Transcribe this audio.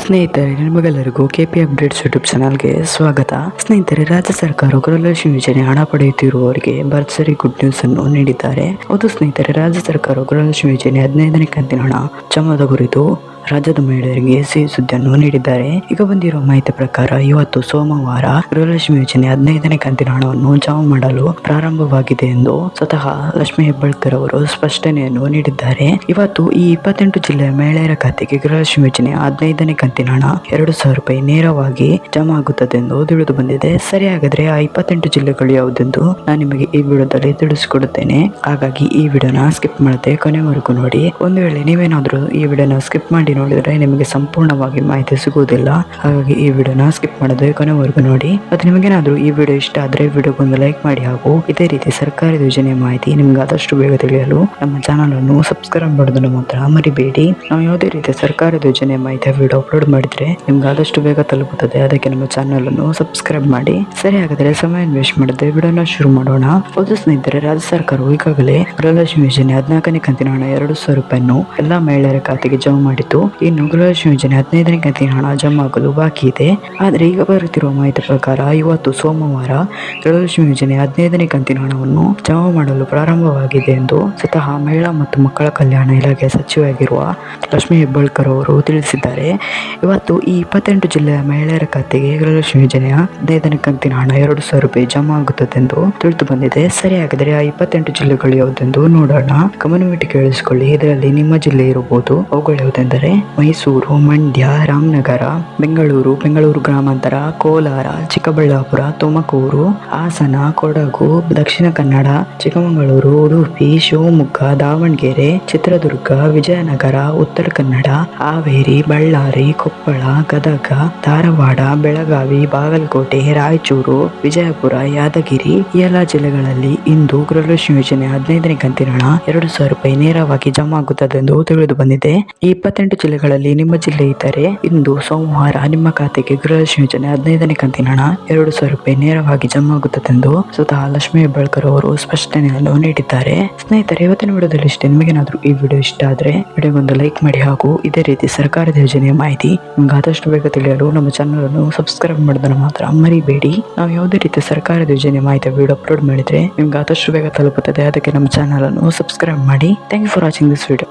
ಸ್ನೇಹಿತರೆ, ನಿಮಗೆಲ್ಲರಿಗೂ KP updates YouTube ಚಾನಲ್ಗೆ ಸ್ವಾಗತ. ಸ್ನೇಹಿತರೆ, ರಾಜ್ಯ ಸರ್ಕಾರ ಗೃಹಲಕ್ಷ್ಮಿ ಯೋಜನೆ ಹಣ ಪಡೆಯುತ್ತಿರುವವರಿಗೆ ಭರ್ಜರಿ ಗುಡ್ ನ್ಯೂಸ್ ಅನ್ನು ನೀಡಿದ್ದಾರೆ. ಹೌದು ಸ್ನೇಹಿತರೆ, ರಾಜ್ಯ ಸರ್ಕಾರ ಗೃಹಲಕ್ಷ್ಮಿ ಯೋಜನೆ 15ನೇ ಕಂತಿನ ಹಣ ಜಮಾದ ಕುರಿತು ರಾಜ್ಯದ ಮಹಿಳೆಯರಿಗೆ ಸಿಹಿ ಸುದ್ದಿಯನ್ನು ನೀಡಿದ್ದಾರೆ. ಈಗ ಬಂದಿರುವ ಮಾಹಿತಿ ಪ್ರಕಾರ ಇವತ್ತು ಸೋಮವಾರ ಗೃಹಲಕ್ಷ್ಮಿ ಯೋಜನೆ 15ನೇ ಕಂತಿನ ಹಣವನ್ನು ಜಮಾ ಮಾಡಲು ಪ್ರಾರಂಭವಾಗಿದೆ ಎಂದು ಸ್ವತಃ ಲಕ್ಷ್ಮಿ ಹೆಬ್ಬಾಳ್ಕರ್ ಅವರು ಸ್ಪಷ್ಟನೆಯನ್ನು ನೀಡಿದ್ದಾರೆ. ಇವತ್ತು ಈ 28 ಜಿಲ್ಲೆಯ ಮಹಿಳೆಯರ ಖಾತೆಗೆ ಗೃಹಲಕ್ಷ್ಮಿ ಯೋಜನೆ 15ನೇ ಕಂತಿನ ಹಣ 2,000 ರೂಪಾಯಿ ನೇರವಾಗಿ ಜಮಾ ಆಗುತ್ತದೆ ಎಂದು ತಿಳಿದು ಬಂದಿದೆ. ಸರಿ, ಹಾಗಾದ್ರೆ ಆ 28 ಜಿಲ್ಲೆಗಳು ಯಾವುದೆಂದು ನಾನು ನಿಮಗೆ ಈ ವಿಡಿಯೋದಲ್ಲಿ ತಿಳಿಸಿಕೊಡುತ್ತೇನೆ. ಹಾಗಾಗಿ ಈ ವಿಡಿಯೋನ ಸ್ಕಿಪ್ ಮಾಡದೆ ಕೊನೆವರೆಗೂ ನೋಡಿ. ಒಂದು ವೇಳೆ ನೀವೇನಾದ್ರೂ ಈ ವಿಡಿಯೋನ ಸ್ಕಿಪ್ ಮಾಡಿ ನೋಡಿದ್ರೆ ನಿಮಗೆ ಸಂಪೂರ್ಣವಾಗಿ ಮಾಹಿತಿ ಸಿಗುವುದಿಲ್ಲ. ಹಾಗಾಗಿ ಈ ವಿಡಿಯೋನ ಸ್ಕಿಪ್ ಮಾಡದೆ ಕೊನೆವರೆಗೂ ನೋಡಿ. ಮತ್ತು ನಿಮಗೇನಾದ್ರೂ ಈ ವಿಡಿಯೋ ಇಷ್ಟ ಆದ್ರೆ ವಿಡಿಯೋಗೊಂದು ಲೈಕ್ ಮಾಡಿ, ಹಾಗೂ ಇದೇ ರೀತಿ ಸರ್ಕಾರಿ ಯೋಜನೆ ಮಾಹಿತಿ ನಿಮ್ಗೆ ಆದಷ್ಟು ಬೇಗ ತಿಳಿಯಲು ನಮ್ಮ ಚಾನಲ್ ಅನ್ನು ಸಬ್ಸ್ಕ್ರೈಬ್ ಮಾಡೋದನ್ನು ಮಾತ್ರ ಮರಿಬೇಡಿ. ನಾವು ಯಾವುದೇ ರೀತಿಯ ಸರ್ಕಾರಿ ಯೋಜನೆ ಮಾಹಿತಿ ವಿಡಿಯೋ ಅಪ್ಲೋಡ್ ಮಾಡಿದ್ರೆ ನಿಮ್ಗೆ ಆದಷ್ಟು ಬೇಗ ತಲುಪುತ್ತದೆ. ಅದಕ್ಕೆ ನಮ್ಮ ಚಾನಲ್ ಅನ್ನು ಸಬ್ಸ್ಕ್ರೈಬ್ ಮಾಡಿ. ಸರಿ, ಹಾಗಾದ್ರೆ ಸಮಯ ವೇಸ್ಟ್ ಮಾಡದೆ ವಿಡಿಯೋನ ಶುರು ಮಾಡೋಣ. ಹೌದು ಸ್ನೇಹಿತರೆ, ರಾಜ್ಯ ಸರ್ಕಾರವು ಈಗಾಗಲೇ ಗೃಹಲಕ್ಷ್ಮಿ ಯೋಜನೆ 14ನೇ ಕಂತಿನ ಹಣ 2,000 ರೂಪಾಯಿಯನ್ನು ಎಲ್ಲಾ ಮಹಿಳೆಯರ ಖಾತೆಗೆ ಜಮಾ ಮಾಡಿತ್ತು. ಇನ್ನು ಗೃಹಲಕ್ಷ್ಮಿ ಯೋಜನೆ 15ನೇ ಕಂತಿನ ಹಣ ಜಮಾ ಆಗಲು ಬಾಕಿ ಇದೆ. ಆದರೆ ಈಗ ಬರುತ್ತಿರುವ ಮಾಹಿತಿ ಪ್ರಕಾರ ಇವತ್ತು ಸೋಮವಾರ ಗೃಹಲಕ್ಷ್ಮಿ ಯೋಜನೆ 15ನೇ ಕಂತಿನ ಹಣವನ್ನು ಜಮಾ ಮಾಡಲು ಪ್ರಾರಂಭವಾಗಿದೆ ಎಂದು ಸ್ವತಃ ಮಹಿಳಾ ಮತ್ತು ಮಕ್ಕಳ ಕಲ್ಯಾಣ ಇಲಾಖೆ ಸಚಿವೆಯಾಗಿರುವ ಲಕ್ಷ್ಮಿ ಹೆಬ್ಬಾಳ್ಕರ್ ಅವರು ತಿಳಿಸಿದ್ದಾರೆ. ಇವತ್ತು ಈ 28 ಜಿಲ್ಲೆಯ ಮಹಿಳೆಯರ ಖಾತೆಗೆ ಗೃಹಲಕ್ಷ್ಮಿ ಯೋಜನೆಯ 15ನೇ ಕಂತಿನ ಹಣ 2,000 ರೂಪಾಯಿ ಜಮಾ ಆಗುತ್ತದೆ ಎಂದು ತಿಳಿದು ಬಂದಿದೆ. ಸರಿ, ಹಾಗಾದರೆ ಆ 28 ಜಿಲ್ಲೆಗಳು ಯಾವುದೆಂದು ನೋಡೋಣ. ಗಮನವಿಟ್ಟು ಕೇಳಿಸಿಕೊಳ್ಳಿ. ಇದರಲ್ಲಿ ನಿಮ್ಮ ಜಿಲ್ಲೆ ಇರಬಹುದು. ಅವುಗಳು ಯಾವುದೆಂದರೆ ಮೈಸೂರು, ಮಂಡ್ಯ, ರಾಮನಗರ, ಬೆಂಗಳೂರು ಗ್ರಾಮಾಂತರ, ಕೋಲಾರ, ಚಿಕ್ಕಬಳ್ಳಾಪುರ, ತುಮಕೂರು, ಹಾಸನ, ಕೊಡಗು, ದಕ್ಷಿಣ ಕನ್ನಡ, ಚಿಕ್ಕಮಗಳೂರು, ಉಡುಪಿ, ಶಿವಮೊಗ್ಗ, ದಾವಣಗೆರೆ, ಚಿತ್ರದುರ್ಗ, ವಿಜಯನಗರ, ಉತ್ತರ ಕನ್ನಡ, ಹಾವೇರಿ, ಬಳ್ಳಾರಿ, ಕೊಪ್ಪಳ, ಗದಗ, ಧಾರವಾಡ, ಬೆಳಗಾವಿ, ಬಾಗಲಕೋಟೆ, ರಾಯಚೂರು, ವಿಜಯಪುರ, ಯಾದಗಿರಿ ಈ ಎಲ್ಲ ಜಿಲ್ಲೆಗಳಲ್ಲಿ ಇಂದು ಗೃಹಲಕ್ಷ್ಮಿ ಯೋಜನೆ 15ನೇ ಕಂತಿನ ಹಣ 2,000 ರೂಪಾಯಿ ನೇರವಾಗಿ ಜಮಾ ಆಗುತ್ತದೆ ಎಂದು ತಿಳಿದು ಬಂದಿದೆ. ಈ 28 ಜಿಲ್ಲೆಗಳಲ್ಲಿ ನಿಮ್ಮ ಜಿಲ್ಲೆ ಇದ್ದರೆ ಇಂದು ಸೋಮವಾರ ನಿಮ್ಮ ಖಾತೆಗೆ ಗೃಹಲಕ್ಷ್ಮಿ ಯೋಜನೆ 15ನೇ ಕಂತಿನ ಹಣ 2,000 ರೂಪಾಯಿ ನೇರವಾಗಿ ಜಮಾ ಆಗುತ್ತದೆ ಎಂದು ಸ್ವತಃ ಲಕ್ಷ್ಮಿ ಹೆಬ್ಬಾಳ್ಕರ್ ಅವರು ಸ್ಪಷ್ಟನೆಯನ್ನು ನೀಡಿದ್ದಾರೆ. ಸ್ನೇಹಿತರೆ, ಇವತ್ತಿನ ವಿಡಿಯೋದಲ್ಲಿ ಇಷ್ಟೇ. ನಿಮಗೇನಾದ್ರೂ ಈ ವಿಡಿಯೋ ಇಷ್ಟ ಆದ್ರೆ ವಿಡಿಯೋಗೊಂದು ಲೈಕ್ ಮಾಡಿ, ಹಾಗೂ ಇದೇ ರೀತಿ ಸರ್ಕಾರದ ಯೋಜನೆಯ ಮಾಹಿತಿ ನಿಮ್ಗೆ ಆದಷ್ಟು ಬೇಗ ತಿಳಿಯಲು ನಮ್ಮ ಚಾನಲ್ ಅನ್ನು ಸಬ್ಸ್ಕ್ರೈಬ್ ಮಾಡೋದನ್ನು ಮಾತ್ರ ಮರಿಬೇಡಿ. ನಾವು ಯಾವುದೇ ರೀತಿ ಸರ್ಕಾರದ ಯೋಜನೆ ಮಾಹಿತಿ ವಿಡಿಯೋ ಅಪ್ಲೋಡ್ ಮಾಡಿದ್ರೆ ನಿಮ್ಗೆ ಆದಷ್ಟು ಬೇಗ ತಲುಪುತ್ತದೆ. ಅದಕ್ಕೆ ನಮ್ಮ ಚಾನಲ್ ಅನ್ನು ಸಬ್ಸ್ಕ್ರೈಬ್ ಮಾಡಿ. Thank you for watching this video.